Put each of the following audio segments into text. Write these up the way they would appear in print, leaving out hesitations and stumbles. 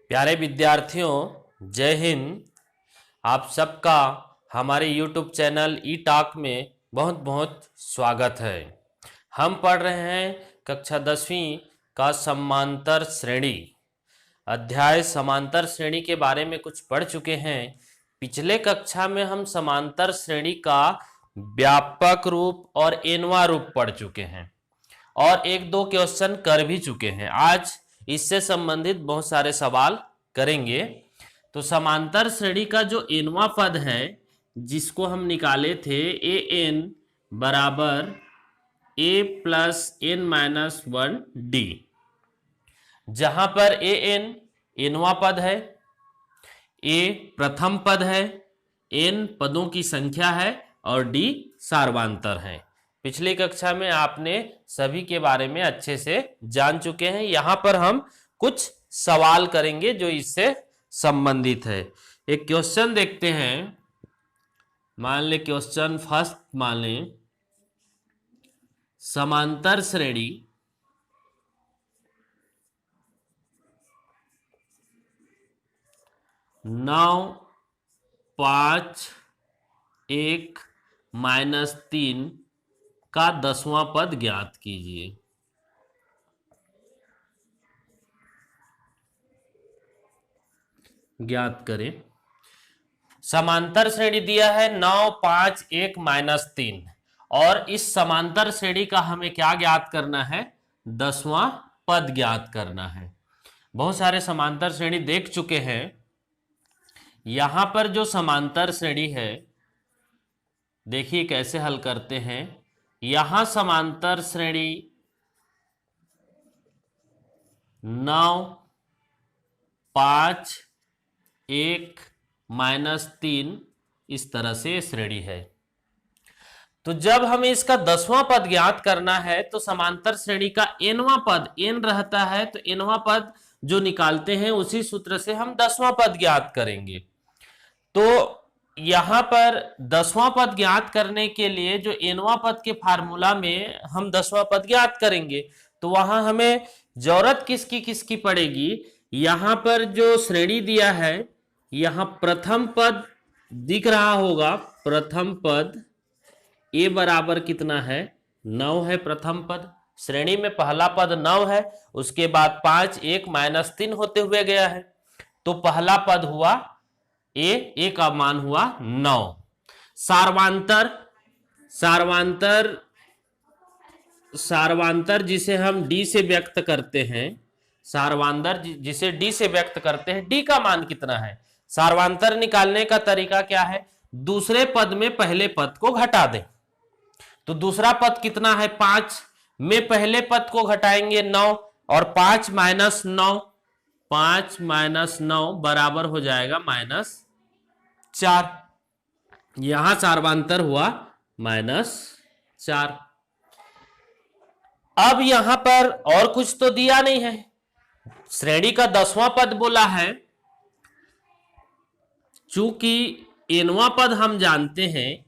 प्यारे विद्यार्थियों, जय हिंद। आप सबका हमारे YouTube चैनल ई टॉक में बहुत बहुत स्वागत है। हम पढ़ रहे हैं कक्षा 10वीं का समांतर श्रेणी अध्याय। समांतर श्रेणी के बारे में कुछ पढ़ चुके हैं। पिछले कक्षा में हम समांतर श्रेणी का व्यापक रूप और एनवा रूप पढ़ चुके हैं और एक दो क्वेश्चन कर भी चुके हैं। आज इससे संबंधित बहुत सारे सवाल करेंगे। तो समांतर श्रेणी का जो एनवा पद है जिसको हम निकाले थे ए एन बराबर A plus N minus one D, जहां पर ए एन एनवा पद है, ए प्रथम पद है, एन पदों की संख्या है और डी सार्वधातुक है। पिछली कक्षा में आपने सभी के बारे में अच्छे से जान चुके हैं। यहां पर हम कुछ सवाल करेंगे जो इससे संबंधित है। एक क्वेश्चन देखते हैं। मान ले क्वेश्चन फर्स्ट, मान लें समांतर श्रेणी नौ 5 1 माइनस 3 का 10वां पद ज्ञात कीजिए। ज्ञात करें। समांतर श्रेणी दिया है 9 5 1 माइनस 3 और इस समांतर श्रेणी का हमें क्या ज्ञात करना है? 10वां पद ज्ञात करना है। बहुत सारे समांतर श्रेणी देख चुके हैं। यहां पर जो समांतर श्रेणी है देखिए कैसे हल करते हैं। यहां समांतर श्रेणी 9 5 1 माइनस 3 इस तरह से श्रेणी है। तो जब हमें इसका 10वां पद ज्ञात करना है तो समांतर श्रेणी का एनवां पद एन रहता है, तो एनवां पद जो निकालते हैं उसी सूत्र से हम 10वां पद ज्ञात करेंगे। तो यहां पर 10वां पद ज्ञात करने के लिए जो एनवां पद के फार्मूला में हम 10वां पद ज्ञात करेंगे, तो वहां हमें जरूरत किसकी किसकी पड़ेगी? यहां पर जो श्रेणी दिया है, यहां प्रथम पद दिख रहा होगा। प्रथम पद ए बराबर कितना है? 9 है प्रथम पद। श्रेणी में पहला पद 9 है, उसके बाद 5 1 माइनस 3 होते हुए गया है, तो पहला पद हुआ ए का मान हुआ 9। सार्वधातुक जिसे हम डी से व्यक्त करते हैं, सार्वधातुक जिसे डी से व्यक्त करते हैं, डी का मान कितना है? सार्वधातुक निकालने का तरीका क्या है? दूसरे पद में पहले पद को घटा दें। तो दूसरा पद कितना है? 5 में पहले पद को घटाएंगे 9 और 5 माइनस 9, 5 माइनस 9 बराबर हो जाएगा -4। यहां सार्वधातुक हुआ -4। अब यहां पर और कुछ तो दिया नहीं है। श्रेणी का 10वां पद बोला है। चूंकि एनवां पद हम जानते हैं,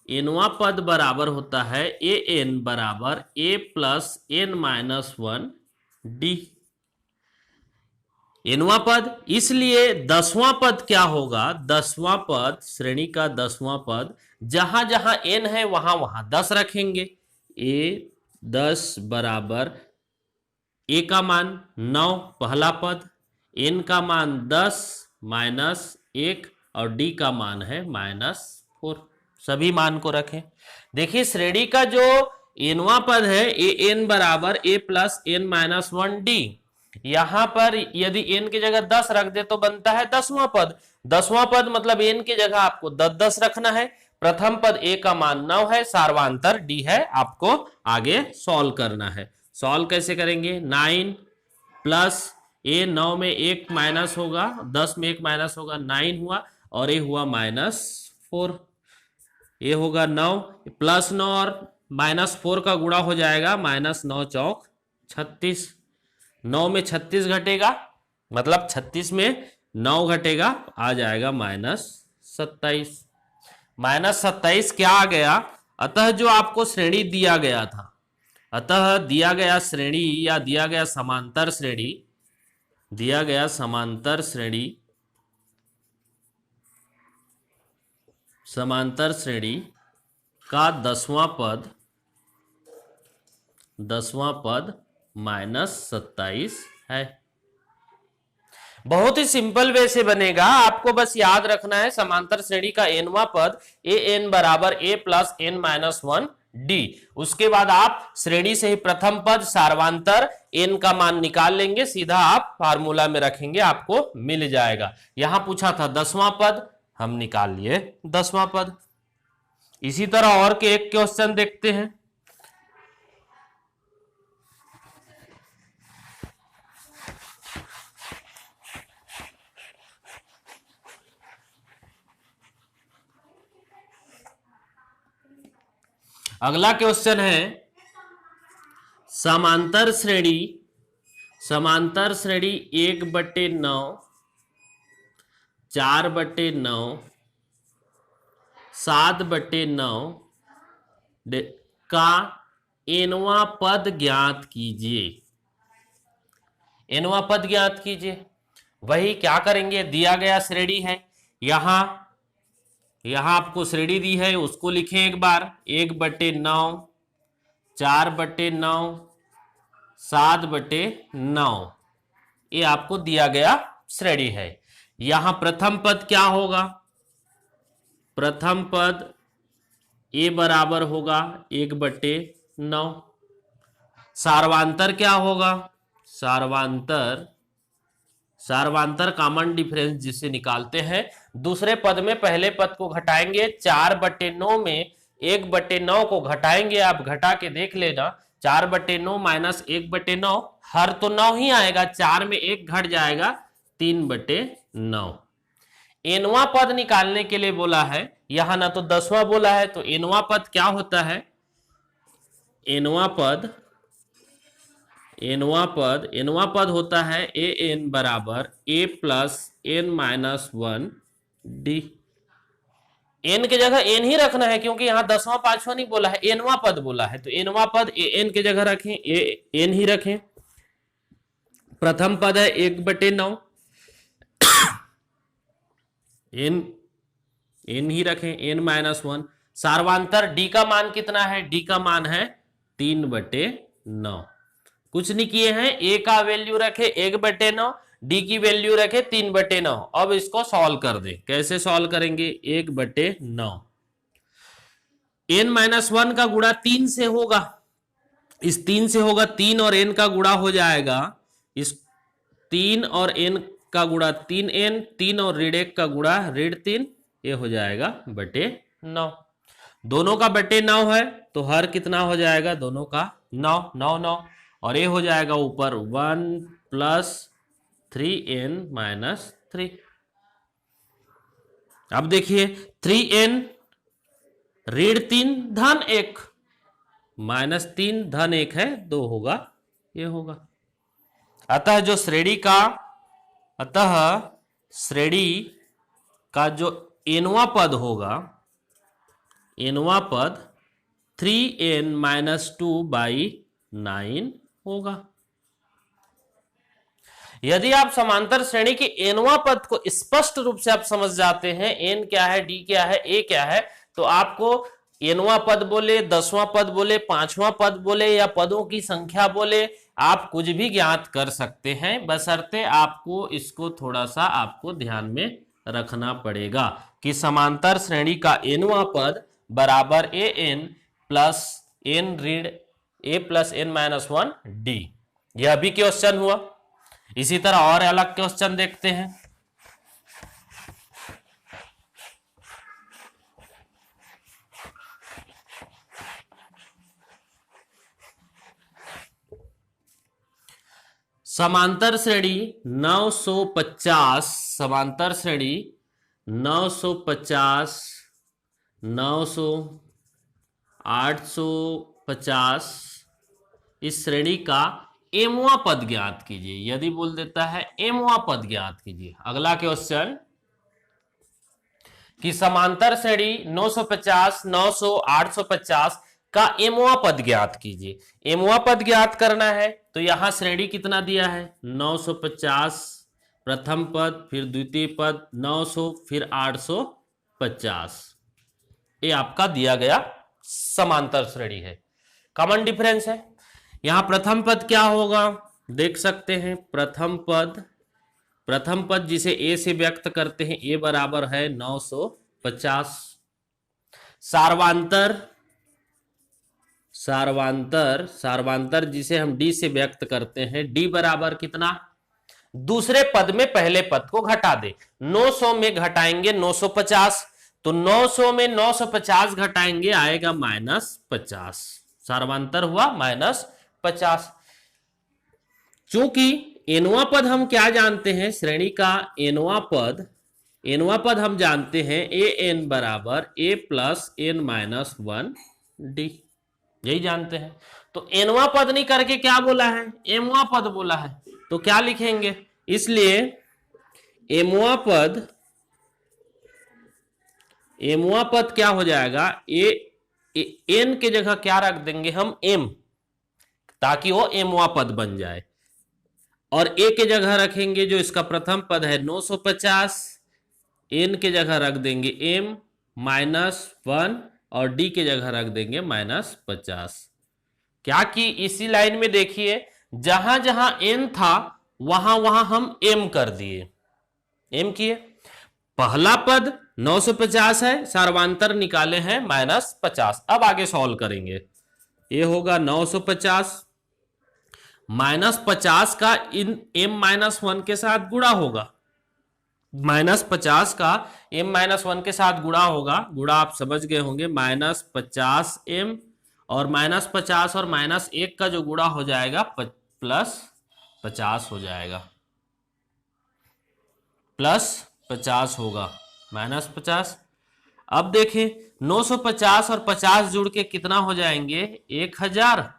एनवां पद बराबर होता है ए एन बराबर A plus N minus 1 D. एनवां पद, इसलिए 10वां पद क्या होगा? 10वां पद, श्रेणी का 10वां पद, जहां जहां एन है वहां वहां 10 रखेंगे। ए 10 बराबर ए का मान 9 पहला पद, एन का मान 10 माइनस 1 और डी का मान है -4। सभी मान को रखें। देखिए श्रेणी का जो एनवां पद है ए एन बराबर A plus N minus 1 D. यहां पर यदि एन की जगह 10 रख दे तो बनता है 10वां पद। 10वां पद मतलब एन की जगह आपको 10 रखना है। प्रथम पद ए का मान 9 है, सार्वधातुक डी है, आपको आगे सॉल्व करना है। सॉल्व कैसे करेंगे? 9 प्लस ए 9 में 1 माइनस होगा, 10 में 1 माइनस होगा, 9 हुआ और ए हुआ -4। ये होगा 9 प्लस 9 और -4 का गुणा हो जाएगा, -9 चौक 36। 9 में 36 घटेगा, मतलब 36 में 9 घटेगा, आ जाएगा -27। -27 क्या आ गया? अतः जो आपको श्रेणी दिया गया था, अतः दिया गया श्रेणी या दिया गया समांतर श्रेणी दिया गया समांतर श्रेणी का 10वां पद -27 है। बहुत ही सिंपल वे से बनेगा, आपको बस याद रखना है समांतर श्रेणी का nवां पद an बराबर a plus n minus 1 d। उसके बाद आप श्रेणी से ही प्रथम पद सार्वांतर n का मान निकाल लेंगे, सीधा आप फार्मूला में रखेंगे, आपको मिल जाएगा। यहां पूछा था 10वां पद, हम निकाल लिए 10वां पद। इसी तरह और के एक क्वेश्चन देखते हैं। अगला क्वेश्चन है समांतर श्रेणी 1/9, 4/9, 7/9 का nवां पद ज्ञात कीजिए। nवां पद ज्ञात कीजिए। वही क्या करेंगे, दिया गया श्रेणी है, यहां आपको श्रेणी दी है, उसको लिखें एक बार। 1/9, 4/9, 7/9, ये आपको दिया गया श्रेणी है। यहां प्रथम पद क्या होगा, प्रथम पद a बराबर होगा 1/9। सार्वांतर क्या होगा, सार्वांतर कॉमन डिफरेंस जिसे निकालते हैं, दूसरे पद में पहले पद को घटाएंगे। 4/9 में 1/9 को घटाएंगे, आप घटा के देख लेना। 4/9 माइनस 1/9, हर तो 9 ही आएगा, 4 में 1 घट जाएगा, 3/9। nवां पद निकालने के लिए बोला है, यहां ना तो 10वां बोला है, तो nवां पद क्या होता है, nवां पद होता है an बराबर a plus n minus 1 d। n के जगह n ही रखना है, क्योंकि यहां 10वां 5वां नहीं बोला है, nवां पद बोला है, तो nवां पद an के जगह रखें, n ही रखें। प्रथम पद है 1/9, n ही रखें, n माइनस 1। सार्वांतर d का मान कितना है, d का मान है 3/9। कुछ नहीं किए हैं, a का वैल्यू रखे 1/9, d की वैल्यू रखे 3/9। अब इसको सॉल्व कर दे, कैसे सॉल्व करेंगे, 1/9 n-1 का गुणा 3 से होगा, इस 3 से होगा, 3 और n का गुणा हो जाएगा, इस 3 और n का गुणा 3n, 3 और ऋण 1 का गुणा ऋण 3, ये हो जाएगा /9। दोनों का /9 है तो हर कितना हो जाएगा, दोनों का 9, 9, 9, और ये हो जाएगा ऊपर 1 प्लस 3n माइनस 3। अब देखिए 3n ऋण 3 धन 1 माइनस 3 धन 1 है, 2 होगा, ये होगा। अतः श्रेणी का जो nवां पद होगा, nवां पद 3n माइनस 2/9 होगा। यदि आप समांतर श्रेणी के nवां पद को स्पष्ट रूप से आप समझ जाते हैं, n क्या है, d क्या है, a क्या है, तो आपको nवां पद बोले, 10वां पद बोले, 5वां पद बोले, या पदों की संख्या बोले, आप कुछ भी ज्ञात कर सकते हैं, बशर्ते आपको इसको थोड़ा सा आपको ध्यान में रखना पड़ेगा कि समांतर श्रेणी का nवां पद बराबर an प्लस n ऋण a plus n minus 1 d। यह भी क्वेश्चन हुआ। इसी तरह और अलग क्वेश्चन देखते हैं। समांतर श्रेणी 950, समांतर श्रेणी 950, 900, 850, इस श्रेणी का mवां पद ज्ञात कीजिए। यदि बोल देता है mवां पद ज्ञात कीजिए। अगला क्वेश्चन कि समांतर श्रेणी 950, 900, 850 का एमवा पद ज्ञात कीजिए। एमवा पद ज्ञात करना है तो यहां श्रेणी कितना दिया है 950 प्रथम पद, फिर द्वितीय पद 900, फिर 850। ये आपका दिया गया समांतर श्रेणी है। कॉमन डिफरेंस है। यहां प्रथम पद क्या होगा देख सकते हैं। प्रथम पद जिसे ए से व्यक्त करते हैं, ए बराबर है 950। सार्वांतर जिसे हम डी से व्यक्त करते हैं, डी बराबर कितना, दूसरे पद में पहले पद को घटा दे। 900 में घटाएंगे 950, तो 900 में 950 घटाएंगे आएगा -50। सार्वांतर हुआ -50। चूंकि एनवा पद हम क्या जानते हैं, श्रेणी का एनवा पद हम जानते हैं ए एन बराबर A plus N minus 1 D, यही जानते हैं। तो एनवा पद नहीं करके क्या बोला है, एमवा पद बोला है। तो क्या लिखेंगे, इसलिए एमवा पद क्या हो जाएगा, एन के जगह क्या रख देंगे हम एम, ताकि वो एमवा पद बन जाए। और ए के जगह रखेंगे जो इसका प्रथम पद है 950, एन के जगह रख देंगे एम -1 और डी के जगह रख देंगे -50। क्या कि इसी लाइन में देखिए जहां जहां एन था वहां वहां हम एम कर दिए, एम किए। पहला पद 950 है, सार्वांतर निकाले हैं -50। अब आगे सॉल्व करेंगे। ये होगा 950 -50 का इन m-1 के साथ गुणा होगा, -50 का m-1 के साथ गुणा होगा। गुणा आप समझ गए होंगे, -50m और -50 और -1 का जो गुणा हो जाएगा +50 हो जाएगा, +50 होगा, -50। अब देखें 950 और 50 जुड़ के कितना हो जाएंगे 1000।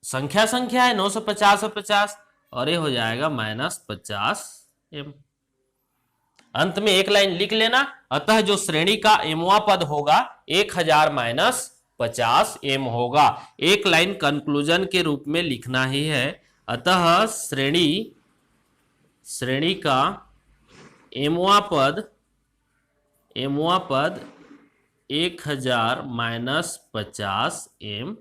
संख्या है 950 और 50, और ये हो जाएगा -50m। अंत में एक लाइन लिख लेना। अतः जो श्रेणी का एमवा पद होगा 1000 -50m होगा। एक लाइन कंक्लूजन के रूप में लिखना ही है। अतः श्रेणी का एमवा पद 1000 -50m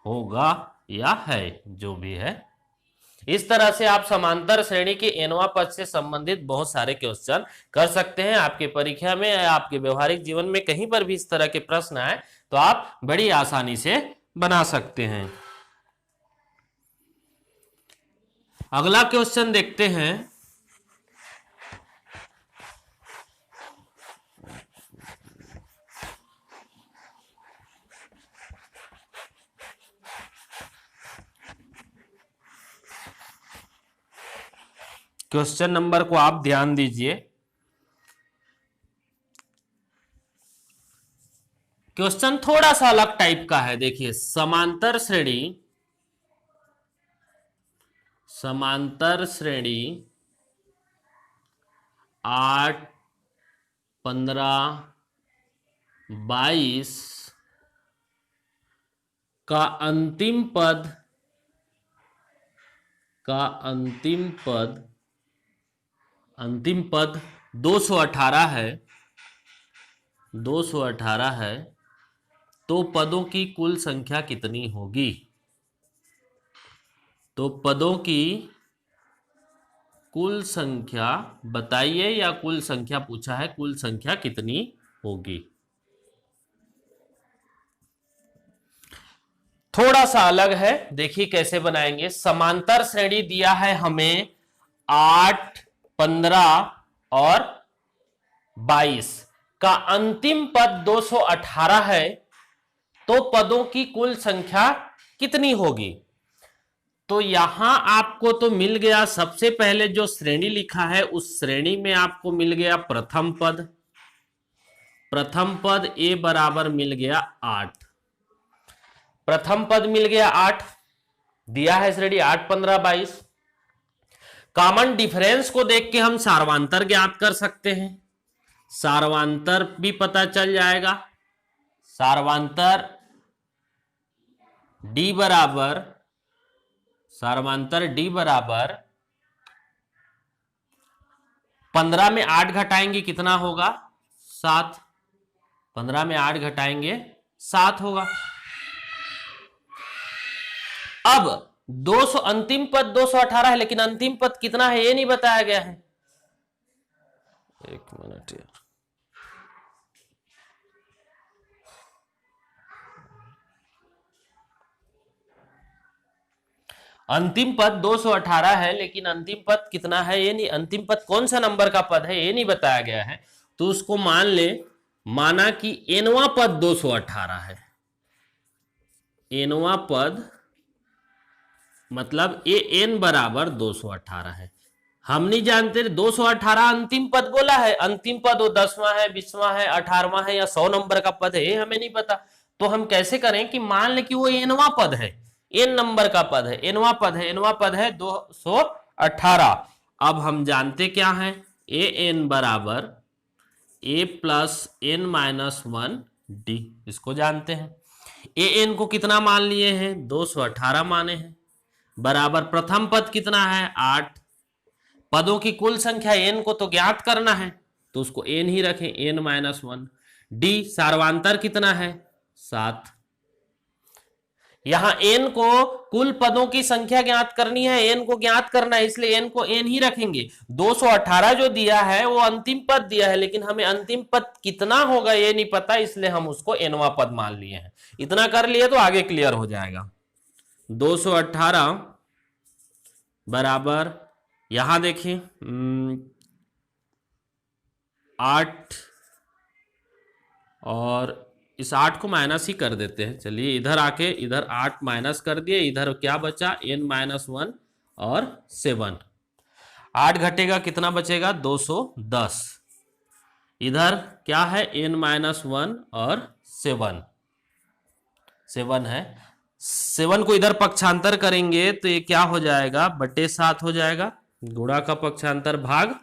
होगा या है, जो भी है। इस तरह से आप समांतर श्रेणी के एनवा पद से संबंधित बहुत सारे क्वेश्चन कर सकते हैं। आपके परीक्षा में या आपके व्यवहारिक जीवन में कहीं पर भी इस तरह के प्रश्न आए तो आप बड़ी आसानी से बना सकते हैं। अगला क्वेश्चन देखते हैं। क्वेश्चन नंबर को आप ध्यान दीजिए। क्वेश्चन थोड़ा सा अलग टाइप का है। देखिए, समांतर श्रेणी 8, 15, 22 का अंतिम पद 218 है, 218 है। तो पदों की कुल संख्या कितनी होगी? तो पदों की कुल संख्या बताइए, या कुल संख्या पूछा है, कुल संख्या कितनी होगी? थोड़ा सा अलग है, देखिए कैसे बनाएंगे। समांतर श्रेणी दिया है हमें 8, 15 और 22 का अंतिम पद 218 है। तो पदों की कुल संख्या कितनी होगी? तो यहां आपको तो मिल गया, सबसे पहले जो श्रेणी लिखा है उस श्रेणी में आपको मिल गया प्रथम पद ए बराबर मिल गया 8। प्रथम पद मिल गया 8, दिया है श्रेणी 8, 15, 22। कॉमन डिफरेंस को देख के हम सार्वांतर ज्ञात कर सकते हैं, सार्वांतर भी पता चल जाएगा। सार्वांतर डी बराबर सार्वमांतर डी बराबर 15 में 8 घटाएंगे कितना होगा 7। 15 में 8 घटाएंगे 7 होगा। अब 200 अंतिम पद 218 है, लेकिन अंतिम पद कितना है ये नहीं बताया गया है। एक मिनट यार, अंतिम पद 218 है, लेकिन अंतिम पद कितना है ये नहीं, अंतिम पद कौन सा नंबर का पद है ये नहीं बताया गया है। तो उसको मान ले, माना कि एनवा पद 218 है, एनवा पद मतलब ए एन बराबर 218 है। हम नहीं जानते 218 अंतिम पद बोला है, अंतिम पद वो 10वां है, 20वां है, 18वां है या 100 नंबर का पद है ये हमें नहीं पता। तो हम कैसे करें कि मान ले कि वो एनवा पद है, एन नंबर का पद है, एनवा पद है, एनवा पद है 218। अब हम जानते क्या है, ए एन बराबर A plus N minus 1 D, इसको जानते हैं। ए एन को कितना मान लिए हैं 218 माने हैं, बराबर प्रथम पद कितना है 8, पदों की कुल संख्या एन को तो ज्ञात करना है तो उसको एन ही रखें, एन माइनस 1 डी, सार्वांतर कितना है 7। यहां एन को कुल पदों की संख्या ज्ञात करनी है, एन को ज्ञात करना है, इसलिए एन को एन ही रखेंगे। 218 जो दिया है वो अंतिम पद दिया है, लेकिन हमें अंतिम पद कितना होगा ये नहीं पता, इसलिए हम उसको एनवा पद मान लिए हैं। इतना कर लिए तो आगे क्लियर हो जाएगा। 218 बराबर यहां देखिए 8 और इस 8 को माइनस ही कर देते हैं। चलिए इधर आके इधर 8 माइनस कर दिए, इधर क्या बचा n माइनस 1 और 7। 8 घटेगा कितना बचेगा 210। इधर क्या है n माइनस 1 और 7 है। 7 को इधर पक्षांतर करेंगे तो ये क्या हो जाएगा बटे 7 हो जाएगा, गुणा का पक्षांतर भाग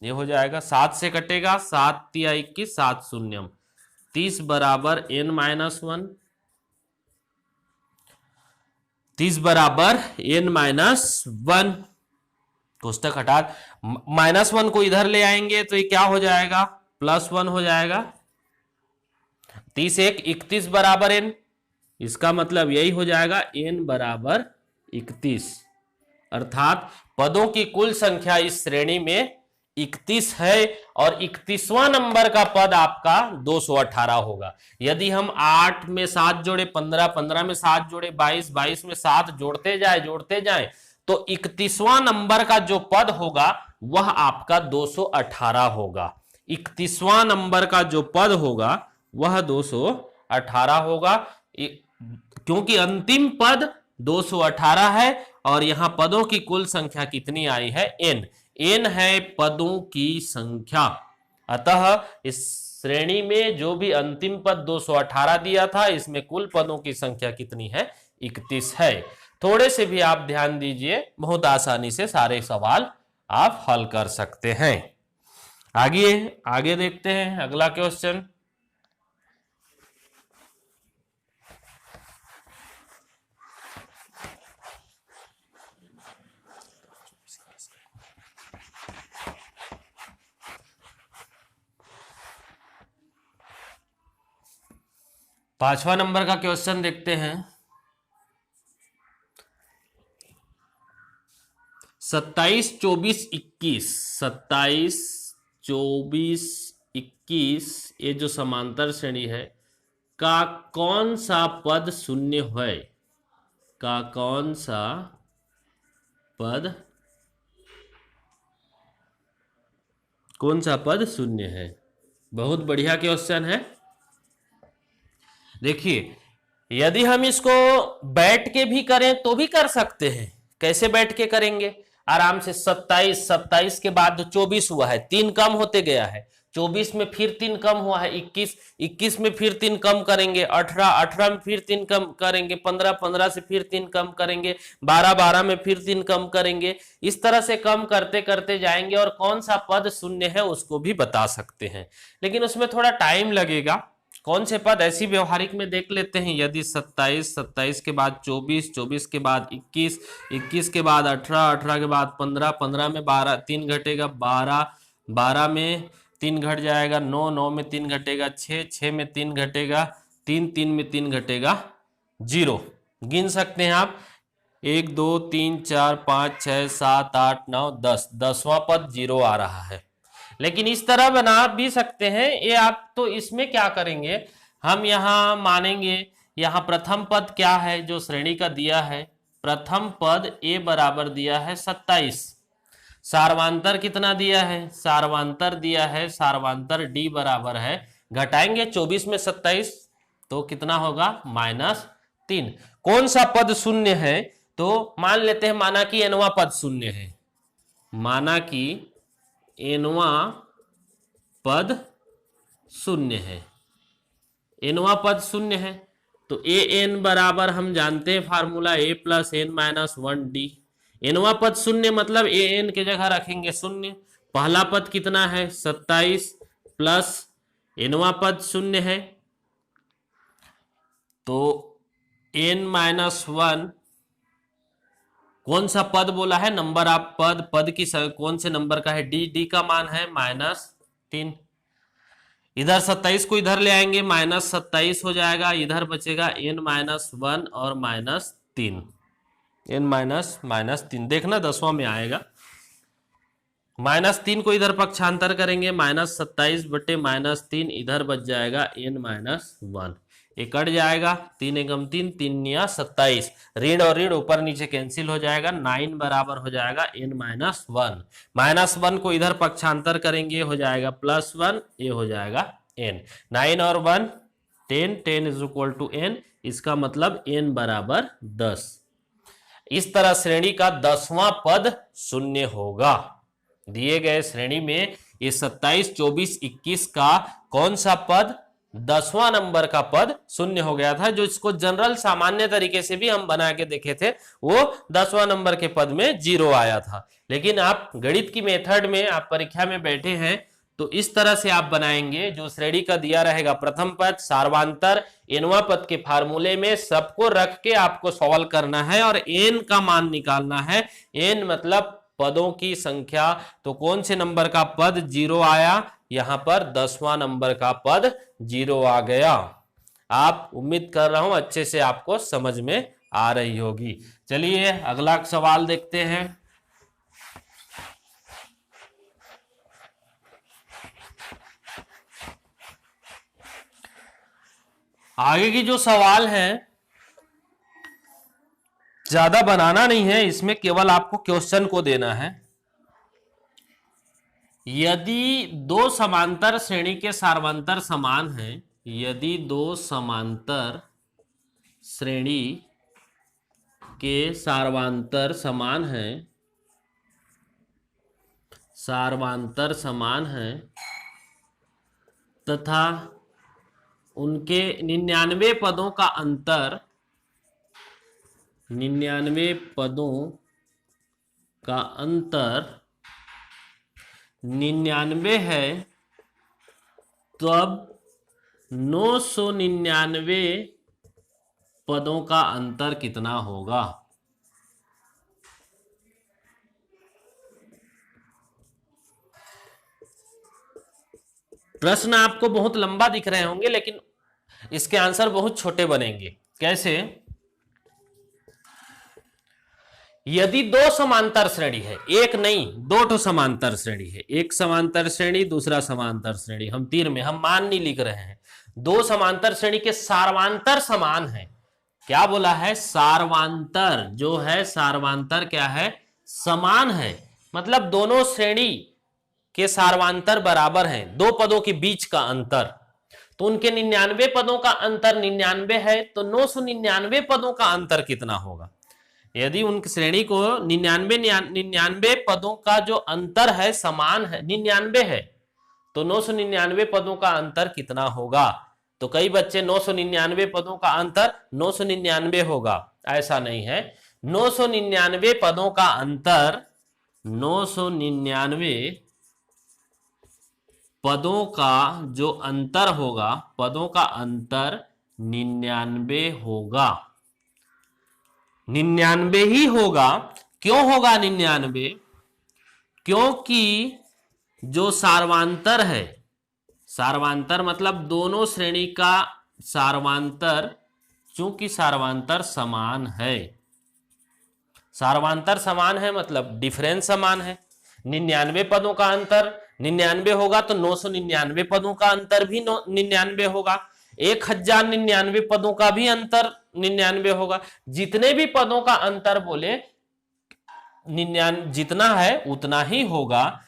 ये हो जाएगा, 7 से कटेगा 7 तिया 21 7 शून्यम 30 बराबर n माइनस 1, 30 बराबर n माइनस 1। कोष्टक हटा -1 को इधर ले आएंगे तो ये क्या हो जाएगा +1 हो जाएगा। 30 1 31 बराबर n, इसका मतलब यही हो जाएगा n बराबर 31, अर्थात पदों की कुल संख्या इस श्रेणी में 31 है और 31वां नंबर का पद आपका 218 होगा। यदि हम 8 में 7 जोड़े 15, 15 में 7 जोड़े 22, 22 में 7 जोड़ते जाए तो 31वां नंबर का जो पद होगा वह आपका 218 होगा। 31वां नंबर का जो पद होगा वह 218 होगा, क्योंकि अंतिम पद 218 है और यहां पदों की कुल संख्या कितनी आई है n, n है पदों की संख्या। अतः इस श्रेणी में जो भी अंतिम पद 218 दिया था इसमें कुल पदों की संख्या कितनी है 31 है। थोड़े से भी आप ध्यान दीजिए, बहुत आसानी से सारे सवाल आप हल कर सकते हैं। आगे देखते हैं अगला क्वेश्चन। पांचवा नंबर का क्वेश्चन देखते हैं। 27 24 21, 27 24 21 ये जो समांतर श्रेणी है का कौन सा पद शून्य है, का कौन सा पद शून्य है। बहुत बढ़िया क्वेश्चन है। देखिए यदि हम इसको बैठ के भी करें तो भी कर सकते हैं। कैसे बैठ के करेंगे, आराम से 27 के बाद 24 हुआ है, 3 कम होते गया है, 24 में फिर 3 कम हुआ है 21 में फिर 3 कम करेंगे, 18 में फिर 3 कम करेंगे, 15 से फिर 3 कम करेंगे, 12 में फिर 3 कम करेंगे। इस तरह से कम करते करते जाएंगे और कौन सा पद शून्य है उसको भी बता सकते हैं, लेकिन उसमें थोड़ा टाइम लगेगा। कौन से पद ऐसी व्यवहारिक में देख लेते हैं। यदि 27, 27 के बाद 24, 24 के बाद 21, 21 के बाद 18, 18 के बाद 15, 15 में 12, 3 घटेगा 12, 12 में 3 घट जाएगा 9, 9 में 3 घटेगा 6, 6 में 3 घटेगा 3, 3 में 3 घटेगा 0। गिन सकते हैं आप 1 2 3 4 5 6 7 8 9 10, 10वां पद 0 आ रहा है। लेकिन इस तरह बना भी सकते हैं ये आप। तो इसमें क्या करेंगे हम, यहां मानेंगे यहां प्रथम पद क्या है जो श्रेणी का दिया है, प्रथम पद a बराबर दिया है 27, सार्वांतर कितना दिया है, सार्वांतर दिया है, सार्वांतर d बराबर है, घटाएंगे 24 में 27 तो कितना होगा -3। कौन सा पद शून्य है, तो मान लेते हैं माना कि nवां पद शून्य है, माना कि nवां पद शून्य है, nवां पद शून्य है तो an बराबर हम जानते हैं formula a plus n minus 1d। nवां पद शून्य मतलब an के जगह रखेंगे शून्य। पहला पद कितना है 27 प्लस nवां पद शून्य है तो n माइनस 1 कौन सा पद बोला है, नंबर आप पद की कौन से नंबर का है, डी का मान है -3। इधर 27 को इधर ले आएंगे -27 हो जाएगा, इधर बचेगा n-1 और -3, n-3 देखना 10वां में आएगा। -3 को इधर पक्षांतर करेंगे -27 बटे -3, इधर बच जाएगा n-1, ये कट जाएगा 3 एकम 3, 3 निया 27, ऋण और ऋण ऊपर नीचे कैंसिल हो जाएगा, 9 बराबर हो जाएगा n-1, -1 को इधर पक्षांतर करेंगे हो जाएगा +1, ये हो जाएगा n, 9 और 1 10, 10 इज इक्वल टू n, इसका मतलब n बराबर 10। इस तरह श्रेणी का 10वां पद शून्य होगा। दिए गए श्रेणी में ये 27, 24, 21 का कौन सा पद 10वां नंबर का पद शून्य हो गया था, जो इसको जनरल सामान्य तरीके से भी हम बना के देखे थे, वो 10वां नंबर के पद में 0 आया था। लेकिन आप गणित की मेथड में आप परीक्षा में बैठे हैं तो इस तरह से आप बनाएंगे, जो श्रेणी का दिया रहेगा प्रथम पद सार्वांतर nवां पद के फार्मूले में सबको रख के आपको सॉल्व करना है और n का मान निकालना है। n मतलब पदों की संख्या, तो कौन से नंबर का पद 0 आया, यहां पर 10वां नंबर का पद 0 आ गया। आप उम्मीद कर रहा हूं अच्छे से आपको समझ में आ रही होगी। चलिए अगला सवाल देखते हैं। आगे की जो सवाल है ज्यादा बनाना नहीं है, इसमें केवल आपको क्वेश्चन को देना है। यदि दो समांतर श्रेणी के सार्वंतर समान हैं, यदि दो समांतर श्रेणी के सार्वंतर समान हैं, सार्वंतर समान हैं तथा उनके 99 पदों का अंतर 99 पदों का अंतर 99 है, तब 999 पदों का अंतर कितना होगा। प्रश्न आपको बहुत लंबा दिख रहे होंगे लेकिन इसके आंसर बहुत छोटे बनेंगे। कैसे? यदि दो समांतर श्रेणी है, एक नहीं दो ठो समांतर श्रेणी है, एक समांतर श्रेणी दूसरा समांतर श्रेणी, हम तीर में हम मान नहीं लिख रहे हैं, दो समांतर श्रेणी के सार्वांतर समान है। क्या बोला है? सार्वांतर जो है, सार्वांतर क्या है? समान है, मतलब दोनों श्रेणी के सार्वांतर बराबर हैं, दो पदों के बीच का अंतर। तो उनके 99 पदों का अंतर 99 है, तो 999 पदों का अंतर कितना होगा? यदि उन श्रेणी को 99 पदों का जो अंतर है समान है, 99 है, तो 999 पदों का अंतर कितना होगा? तो कई बच्चे 999 पदों का अंतर 999 होगा, ऐसा नहीं है। 999 पदों का अंतर 999 पदों का जो अंतर होगा, पदों का अंतर 99 होगा। 99 ही होगा। क्यों होगा 99? क्योंकि जो सार्वांतर है, सार्वांतर मतलब दोनों श्रेणी का सार्वांतर, चूंकि सार्वांतर समान है, सार्वांतर समान है मतलब डिफरेंस समान है। 99 पदों का अंतर 99 होगा तो 999 पदों का अंतर भी 99 होगा। 1099 पदों का भी अंतर 99 होगा। जितने भी पदों का अंतर बोले 99 जितना है उतना ही होगा,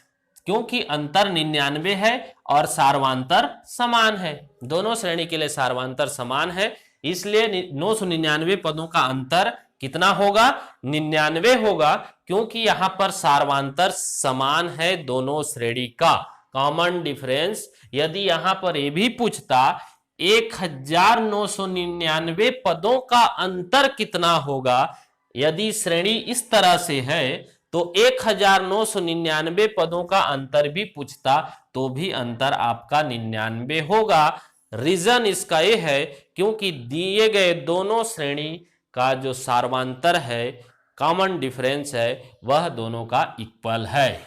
क्योंकि अंतर 99 है और सार्वांतर समान है। दोनों श्रेणी के लिए सार्वांतर समान है, इसलिए 999 पदों का अंतर कितना होगा? 99 होगा, क्योंकि यहां पर सार्वांतर समान है दोनों श्रेणी का। कॉमन डिफरेंस यदि यहां पर यह भी पूछता 1999 पदों का अंतर कितना होगा, यदि श्रेणी इस तरह से है तो 1999 पदों का अंतर भी पूछता तो भी अंतर आपका 99 होगा। रीजन इसका यह है क्योंकि दिए गए दोनों श्रेणी का जो सार्वांतर है, कॉमन डिफरेंस है, वह दोनों का इक्वल है।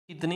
कितनी